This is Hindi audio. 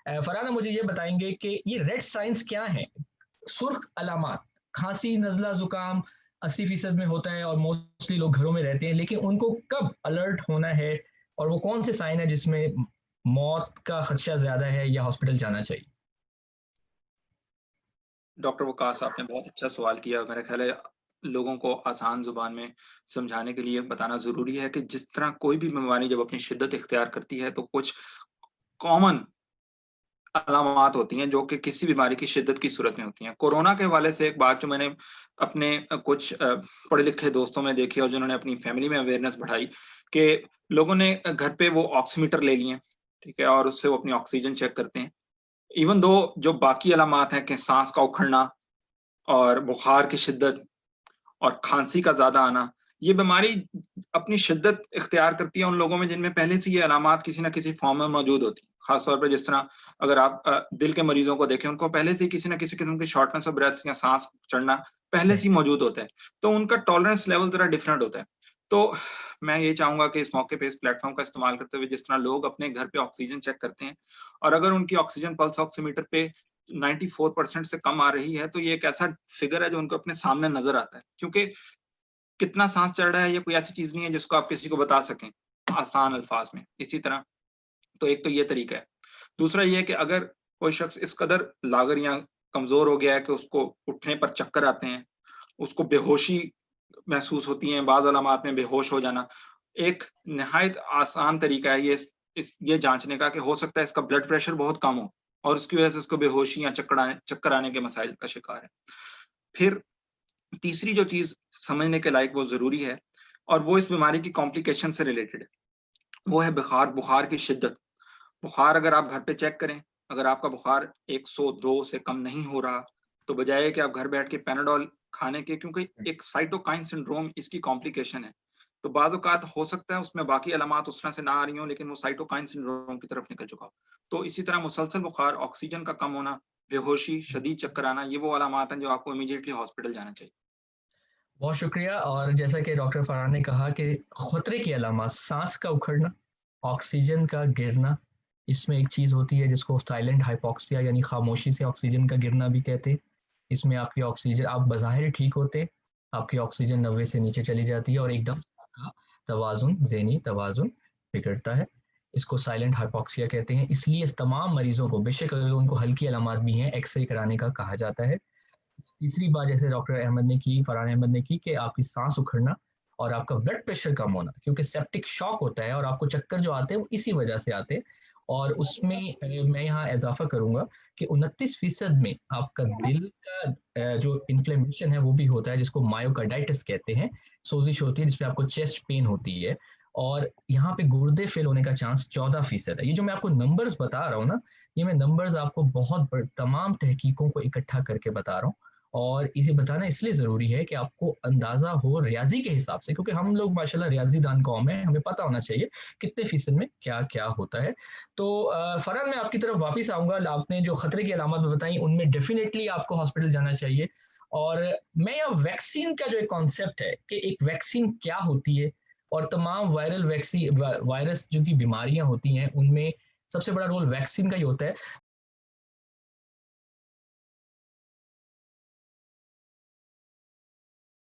फरहाना मुझे ये बताएंगे कि ये रेड साइंस क्या है, सुर्ख अलामात, खांसी नजला जुकाम 80% में होता है और मोस्टली लोग घरों में रहते हैं, लेकिन उनको कब अलर्ट होना है और वो कौन से साइन है जिसमें मौत का खदशा ज्यादा है या हॉस्पिटल जाना चाहिए? डॉक्टर वकास, आपने बहुत अच्छा सवाल किया। मेरा ख्याल है लोगों को आसान ज़ुबान में समझाने के लिए बताना ज़रूरी है कि जिस तरह कोई भी बीमारी जब अपनी शिद्दत इख्तियार करती है, तो कुछ कॉमन अलामात होती हैं, जो कि किसी बीमारी की शिद्दत की सूरत में होती हैं। कोरोना के हवाले से एक बात जो मैंने अपने कुछ पढ़े-लिखे दोस्तों में देखी और जिन्होंने अपनी फैमिली में अवेयरनेस बढ़ाई, कि लोगों ने घर पे वो ऑक्सीमीटर ले लिए, ठीक है? और उससे वो अपनी ऑक्सीजन चेक करते हैं। इवन दो जो बाकी अलामात हैं कि साँस का उखड़ना और बुखार की शिद्दत और खाँसी का ज़्यादा आना, ये बीमारी अपनी शिद्दत इख्तियार करती है उन लोगों में जिनमें पहले से ये अलामात किसी न किसी फ़ॉर्म में मौजूद होती हैं। ख़ास तौर पे जिस तरह अगर आप दिल के मरीज़ों को देखें, उनको पहले से ही किसी न किसी किस्म की शॉर्टनेस ऑफ ब्रेथ या साँस चढ़ना पहले से ही मौजूद होता है। तो उनका टॉलरेंस लेवल ज़रा डिफरेंट होता है। तो मैं ये चाहूँगा कि इस मौके पे इस प्लेटफ़ॉर्म का इस्तेमाल करते हुए जिस तरह लोग अपने घर पे ऑक्सीजन चेक करते हैं और अगर उनकी ऑक्सीजन पल्स ऑक्सीमीटर पे 94% से कम आ रही है, तो ये एक ऐसा फ़िगर है जो उनको अपने सामने नज़र आता है। क्योंकि कितना साँस चढ़ रहा है, ये कोई ऐसी चीज़ नहीं है जिसको आप किसी को बता सकें, आसान अल्फ़ाज़ में। इसी तरह तो एक तो ये तरीका है। दूसरा ये है कि अगर कोई शख़्स इस कदर लाग़र या कमज़ोर हो गया है कि उसको उठने पर चक्कर आते हैं, उसको बेहोशी महसूस होती है, बाज़ अलामात में बेहोश हो जाना। एक निहायत आसान तरीका है ये जाँचने का कि हो सकता है इसका ब्लड प्रेशर बहुत कम हो और उसकी वज़ह से उसको बेहोशी या चक्कर आने के मसाइल का शिकार है। फिर तीसरी जो चीज़ समझने के लायक वो ज़रूरी है और वो इस बीमारी की कॉम्प्लिकेशन से रिलेटेड है, वो है बुखार की शिद्दत। बुखार अगर आप घर पे चेक करें, अगर आपका बुखार 102 से कम नहीं हो रहा, तो बजाए कि आप घर बैठ के पैनाडोल खाने के, क्योंकि एक साइटोकाइन सिंड्रोम इसकी कॉम्प्लिकेशन है। तो बाज़ औक़ात हो सकता है उसमें बाकी अलामात उस तरह से ना आ रही हों, लेकिन वो साइटोकाइन सिंड्रोम की तरफ निकल चुका हो। तो इसी तरह मुसलसल बुखार, ऑक्सीजन का कम होना, बेहोशी, शदीद चक्कर आना, ये वो अलामात हैं जो आपको इमीडिएटली हॉस्पिटल जाना चाहिए। बहुत शुक्रिया। और जैसा कि डॉक्टर फरहान ने कहा कि खतरे की अलामत सांस का उखड़ना, ऑक्सीजन का गिरना, इसमें एक चीज़ होती है जिसको साइलेंट हाइपोक्सिया यानी खामोशी से ऑक्सीजन का गिरना भी कहते हैं। इसमें आपकी ऑक्सीजन, आप बज़ाहिर ठीक होते, आपकी ऑक्सीजन 90 से नीचे चली जाती है और एकदम से आपका तवाज़ुन, ज़हनी तवाज़ुन बिगड़ता है। इसको साइलेंट हाइपोक्सिया कहते हैं। इसलिए इस तमाम मरीज़ों को, बेशक अगर उनको हल्की अलामत भी हैं, एक्स-रे कराने का कहा जाता है। तीसरी बात जैसे डॉक्टर अहमद ने की, फरहान अहमद ने की, कि आपकी सांस उखड़ना और आपका ब्लड प्रेशर कम होना, क्योंकि सेप्टिक शॉक होता है और आपको चक्कर जो आते हैं वो इसी वजह से आते हैं। और उसमें मैं यहाँ इजाफा करूंगा कि 29% में आपका दिल का जो इन्फ्लेमेशन है वो भी होता है, जिसको मायोकार्डाइटिस कहते हैं। सोजिश होती है जिसपे आपको चेस्ट पेन होती है। और यहाँ पे गुर्दे फेल होने का चांस 14% है। ये जो मैं आपको नंबर्स बता रहा हूँ ना, ये मैं नंबर्स आपको तमाम तहकीकों को इकट्ठा करके बता रहा हूँ। और इसे बताना इसलिए ज़रूरी है कि आपको अंदाज़ा हो रियाज़ी के हिसाब से, क्योंकि हम लोग माशाल्लाह रियाज़ी दान कौम है, हमें पता होना चाहिए कितने फ़ीसद में क्या-क्या होता है। तो फरहान, मैं आपकी तरफ वापस आऊँगा। आपने जो खतरे की अलामत बताई, उनमें डेफ़िनेटली आपको हॉस्पिटल जाना चाहिए। और मैं यहाँ वैक्सीन का जो एक कॉन्सेप्ट है कि एक वैक्सीन क्या होती है और तमाम वायरस जो कि बीमारियाँ होती हैं, उनमें सबसे बड़ा रोल वैक्सीन का ही होता है।